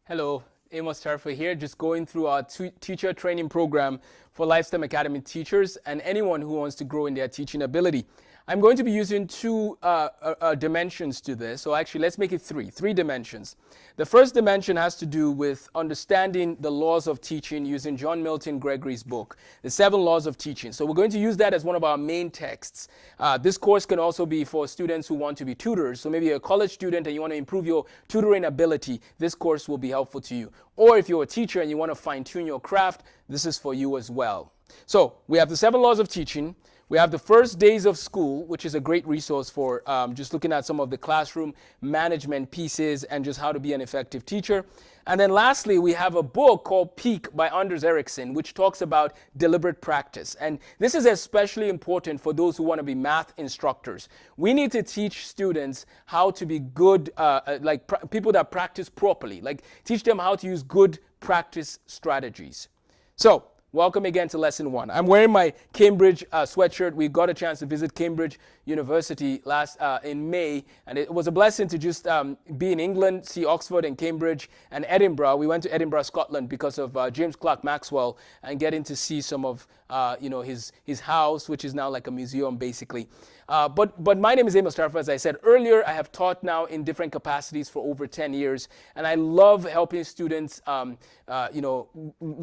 Hello, AmosTheSTEMGuy here, just going through our teacher training program for LifeSTEM Academy teachers and anyone who wants to grow in their teaching ability. I'm going to be using two dimensions to this, so actually let's make it three dimensions. The first dimension has to do with understanding the laws of teaching using John Milton Gregory's book, The 7 Laws of Teaching. So we're going to use that as one of our main texts. This course can also be for students who want to be tutors. So maybe you're a college student and you want to improve your tutoring ability, this course will be helpful to you. Or if you're a teacher and you want to fine-tune your craft, this is for you as well. So we have the 7 laws of teaching. We have the first days of school, which is a great resource for just looking at some of the classroom management pieces and just how to be an effective teacher. And then lastly, we have a book called Peak by Anders Ericsson, which talks about deliberate practice. And this is especially important for those who want to be math instructors. We need to teach students how to be good, people that practice properly, like teach them how to use good practice strategies. So, welcome again to lesson 1. I'm wearing my Cambridge sweatshirt. We got a chance to visit Cambridge University in May, and it was a blessing to just be in England, see Oxford and Cambridge and Edinburgh. We went to Edinburgh, Scotland because of James Clerk Maxwell and getting to see some of his house, which is now like a museum basically. But my name is AmosTheSTEMGuy. As I said earlier, I have taught now in different capacities for over 10 years, and I love helping students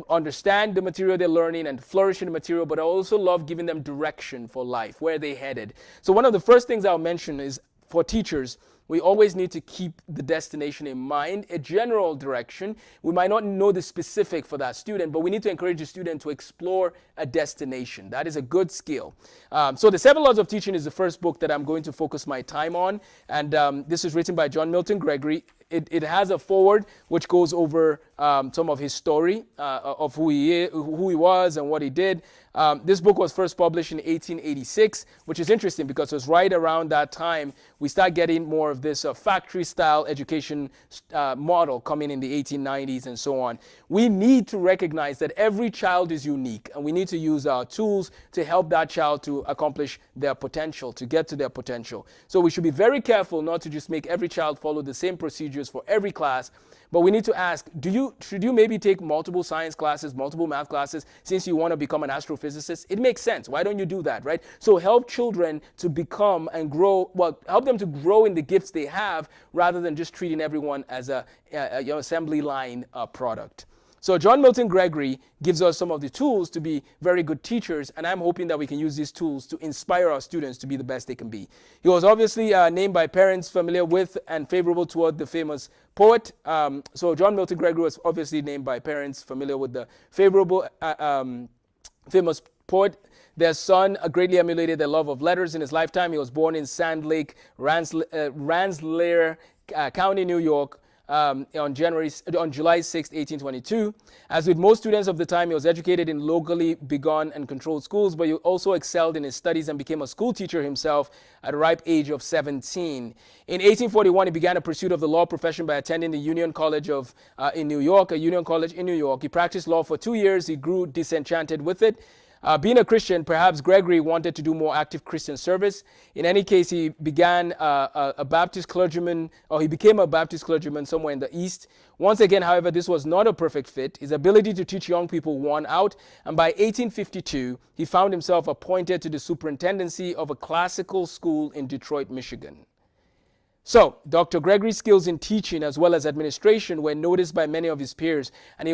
understand the material they're learning and flourish in the material, but I also love giving them direction for life, where they headed. So one of the first things I'll mention is for teachers, we always need to keep the destination in mind, a general direction. We might not know the specific for that student, but we need to encourage the student to explore a destination. That is a good skill. So The 7 Laws of Teaching is the first book that I'm going to focus my time on. And this is written by John Milton Gregory. It has a foreword which goes over some of his story of who he was and what he did. This book was first published in 1886, which is interesting because it was right around that time we start getting more of this factory-style education model coming in the 1890s and so on. We need to recognize that every child is unique, and we need to use our tools to help that child to accomplish their potential, to get to their potential. So we should be very careful not to just make every child follow the same procedures for every class, but we need to ask, should you maybe take multiple science classes, multiple math classes, since you want to become an astrophysicist? It makes sense. Why don't you do that, right? So help children to become and grow, help them to grow in the gifts they have rather than just treating everyone as a assembly line product. So John Milton Gregory gives us some of the tools to be very good teachers, and I'm hoping that we can use these tools to inspire our students to be the best they can be. He was obviously named by parents familiar with and favorable toward the famous poet. So John Milton Gregory was obviously named by parents familiar with the favorable famous poet. Their son greatly emulated their love of letters in his lifetime. He was born in Sand Lake, Rensselaer County, New York, on July 6, 1822. As with most students of the time, he was educated in locally begun and controlled schools, but he also excelled in his studies and became a school teacher himself at a ripe age of 17. In 1841, he began a pursuit of the law profession by attending the Union College in New York, a Union College in New York. He practiced law for 2 years. He grew disenchanted with it. Being a Christian, perhaps Gregory wanted to do more active Christian service. In any case, he began a Baptist clergyman, or he became a Baptist clergyman somewhere in the East. Once again, however, this was not a perfect fit. His ability to teach young people won out, and by 1852, he found himself appointed to the superintendency of a classical school in Detroit, Michigan. So, Dr. Gregory's skills in teaching as well as administration were noticed by many of his peers, and he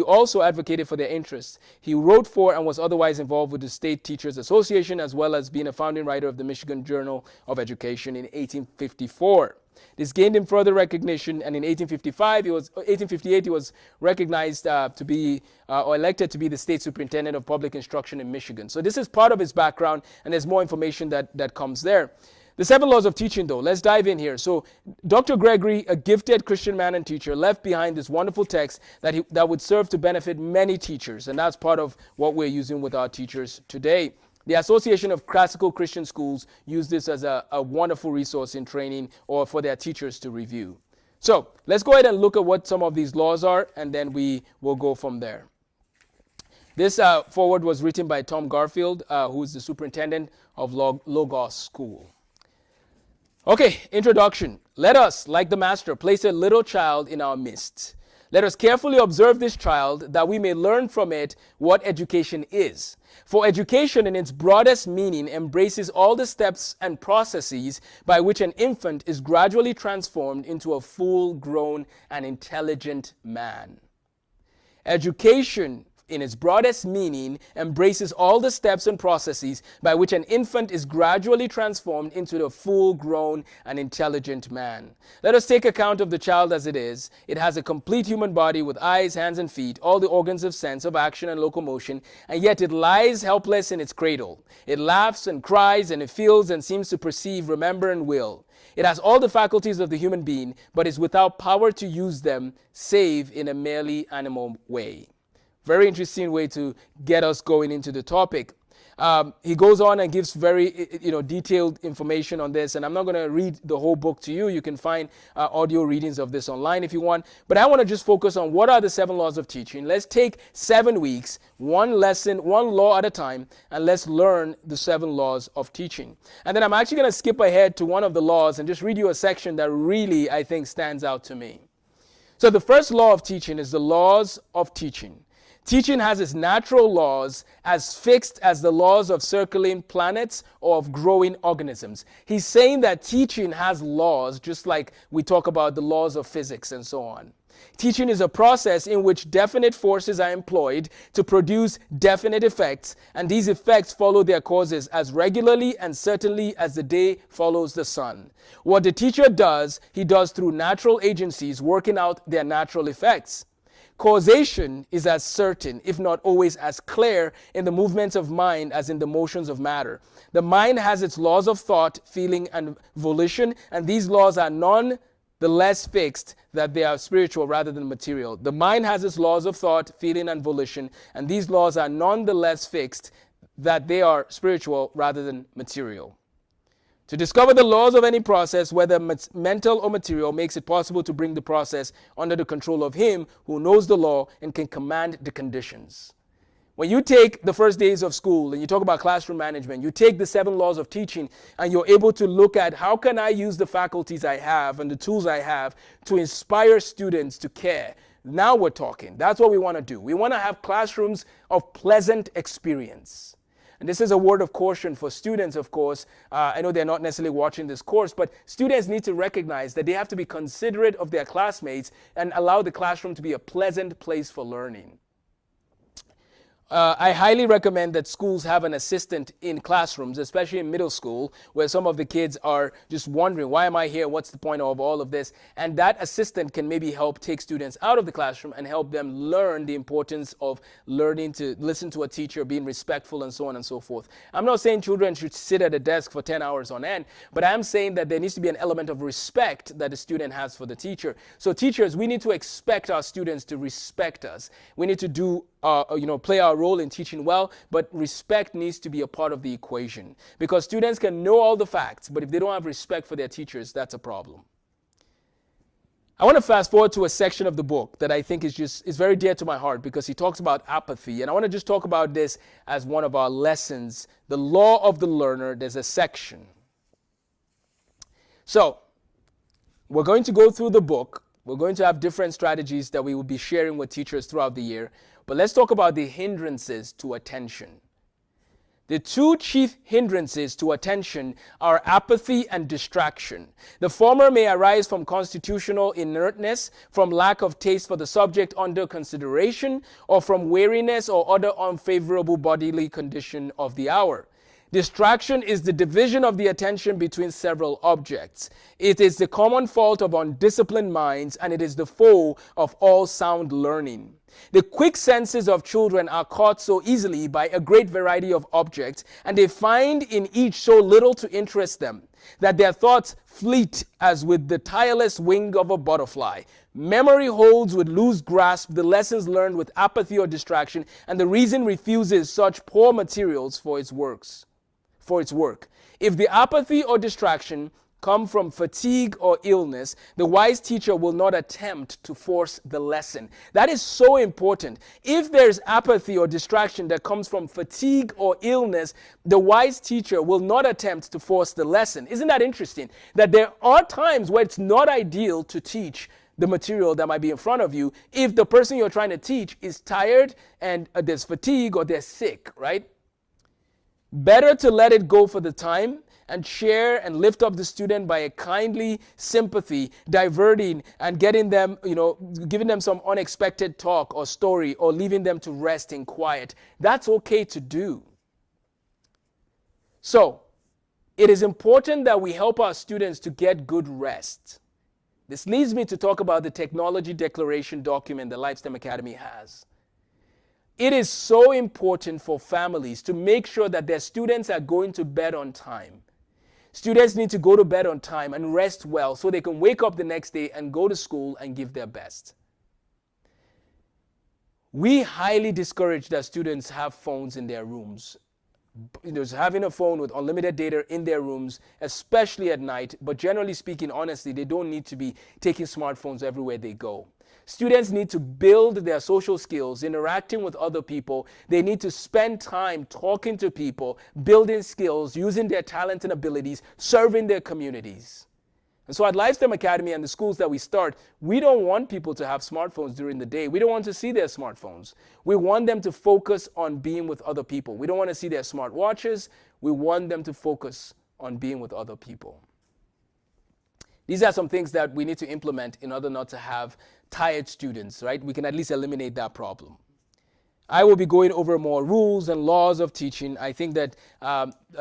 also advocated for their interests. He wrote for and was otherwise involved with the State Teachers Association, as well as being a founding writer of the Michigan Journal of Education in 1854. This gained him further recognition, and in 1858, he was recognized to be or elected to be the state superintendent of public instruction in Michigan. So this is part of his background, and there's more information that comes there. The 7 laws of teaching, though, let's dive in here. So Dr. Gregory, a gifted Christian man and teacher, left behind this wonderful text that would serve to benefit many teachers, and that's part of what we're using with our teachers today. The Association of Classical Christian Schools use this as a wonderful resource in training or for their teachers to review. So let's go ahead and look at what some of these laws are, and then we will go from there. This foreword was written by Tom Garfield, who is the superintendent of Logos School. Okay, introduction. Let us, like the master, place a little child in our midst. Let us carefully observe this child, that we may learn from it what education is. For education in its broadest meaning embraces all the steps and processes by which an infant is gradually transformed into a full-grown and intelligent man. Education, in its broadest meaning, embraces all the steps and processes by which an infant is gradually transformed into the full-grown and intelligent man. Let us take account of the child as it is. It has a complete human body with eyes, hands, and feet, all the organs of sense, of action, and locomotion, and yet it lies helpless in its cradle. It laughs and cries, and it feels and seems to perceive, remember, and will. It has all the faculties of the human being, but is without power to use them, save in a merely animal way. Very interesting way to get us going into the topic. He goes on and gives very detailed information on this, and I'm not going to read the whole book to you. You can find audio readings of this online if you want. But I want to just focus on what are the 7 laws of teaching. Let's take 7 weeks, one lesson, one law at a time, and let's learn the 7 laws of teaching. And then I'm actually going to skip ahead to one of the laws and just read you a section that really, I think, stands out to me. So the first law of teaching is the laws of teaching. Teaching has its natural laws as fixed as the laws of circling planets or of growing organisms. He's saying that teaching has laws, just like we talk about the laws of physics and so on. Teaching is a process in which definite forces are employed to produce definite effects, and these effects follow their causes as regularly and certainly as the day follows the sun. What the teacher does, he does through natural agencies working out their natural effects. Causation is as certain, if not always as clear, in the movements of mind as in the motions of matter. The mind has its laws of thought, feeling, and volition, and these laws are none the less fixed that they are spiritual rather than material. The mind has its laws of thought, feeling, and volition, and these laws are none the less fixed that they are spiritual rather than material. To discover the laws of any process, whether mental or material, makes it possible to bring the process under the control of him who knows the law and can command the conditions. When you take the first days of school and you talk about classroom management, you take the 7 laws of teaching and you're able to look at how can I use the faculties I have and the tools I have to inspire students to care. Now we're talking. That's what we want to do. We want to have classrooms of pleasant experience. And this is a word of caution for students, of course. I know they're not necessarily watching this course, but students need to recognize that they have to be considerate of their classmates and allow the classroom to be a pleasant place for learning. I highly recommend that schools have an assistant in classrooms, especially in middle school, where some of the kids are just wondering, why am I here? What's the point of all of this? And that assistant can maybe help take students out of the classroom and help them learn the importance of learning to listen to a teacher, being respectful, and so on and so forth. I'm not saying children should sit at a desk for 10 hours on end, but I am saying that there needs to be an element of respect that the student has for the teacher. So teachers, we need to expect our students to respect us. We need to do play our role in teaching well, but respect needs to be a part of the equation. Because students can know all the facts, but if they don't have respect for their teachers, that's a problem. I want to fast forward to a section of the book that I think is very dear to my heart because he talks about apathy. And I want to just talk about this as one of our lessons. The law of the learner, there's a section. So, we're going to go through the book. We're going to have different strategies that we will be sharing with teachers throughout the year. But let's talk about the hindrances to attention. The 2 chief hindrances to attention are apathy and distraction. The former may arise from constitutional inertness, from lack of taste for the subject under consideration, or from weariness or other unfavorable bodily condition of the hour. Distraction is the division of the attention between several objects. It is the common fault of undisciplined minds, and it is the foe of all sound learning. The quick senses of children are caught so easily by a great variety of objects, and they find in each so little to interest them, that their thoughts fleet as with the tireless wing of a butterfly. Memory holds with loose grasp the lessons learned with apathy or distraction, and the reason refuses such poor materials for its work. If the apathy or distraction come from fatigue or illness, the wise teacher will not attempt to force the lesson. That is so important. If there's apathy or distraction that comes from fatigue or illness, the wise teacher will not attempt to force the lesson. Isn't that interesting? That there are times where it's not ideal to teach the material that might be in front of you if the person you're trying to teach is tired and there's fatigue or they're sick, right? Better to let it go for the time and share and lift up the student by a kindly sympathy, diverting and getting them, giving them some unexpected talk or story or leaving them to rest in quiet. That's okay to do. So, it is important that we help our students to get good rest. This leads me to talk about the technology declaration document that LifeSTEM Academy has. It is so important for families to make sure that their students are going to bed on time. Students need to go to bed on time and rest well so they can wake up the next day and go to school and give their best. We highly discourage that students have phones in their rooms. Having a phone with unlimited data in their rooms, especially at night, but generally speaking, honestly, they don't need to be taking smartphones everywhere they go. Students need to build their social skills, interacting with other people. They need to spend time talking to people, building skills, using their talents and abilities, serving their communities. And so at LifeSTEM Academy and the schools that we start, we don't want people to have smartphones during the day. We don't want to see their smartphones. We want them to focus on being with other people. We don't want to see their smartwatches. We want them to focus on being with other people. These are some things that we need to implement in order not to have tired students, right? We can at least eliminate that problem. I will be going over more rules and laws of teaching. I think that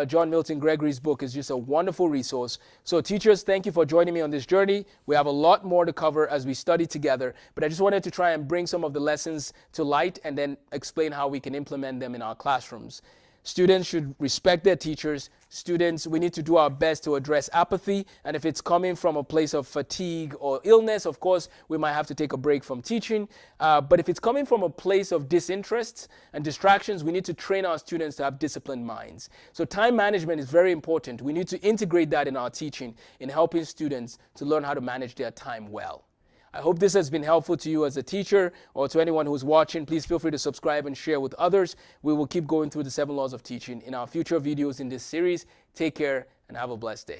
John Milton Gregory's book is just a wonderful resource. So teachers, thank you for joining me on this journey. We have a lot more to cover as we study together, but I just wanted to try and bring some of the lessons to light and then explain how we can implement them in our classrooms. Students should respect their teachers. Students, we need to do our best to address apathy. And if it's coming from a place of fatigue or illness, of course, we might have to take a break from teaching. But if it's coming from a place of disinterest and distractions, we need to train our students to have disciplined minds. So time management is very important. We need to integrate that in our teaching in helping students to learn how to manage their time well. I hope this has been helpful to you as a teacher or to anyone who's watching. Please feel free to subscribe and share with others. We will keep going through the 7 laws of teaching in our future videos in this series. Take care and have a blessed day.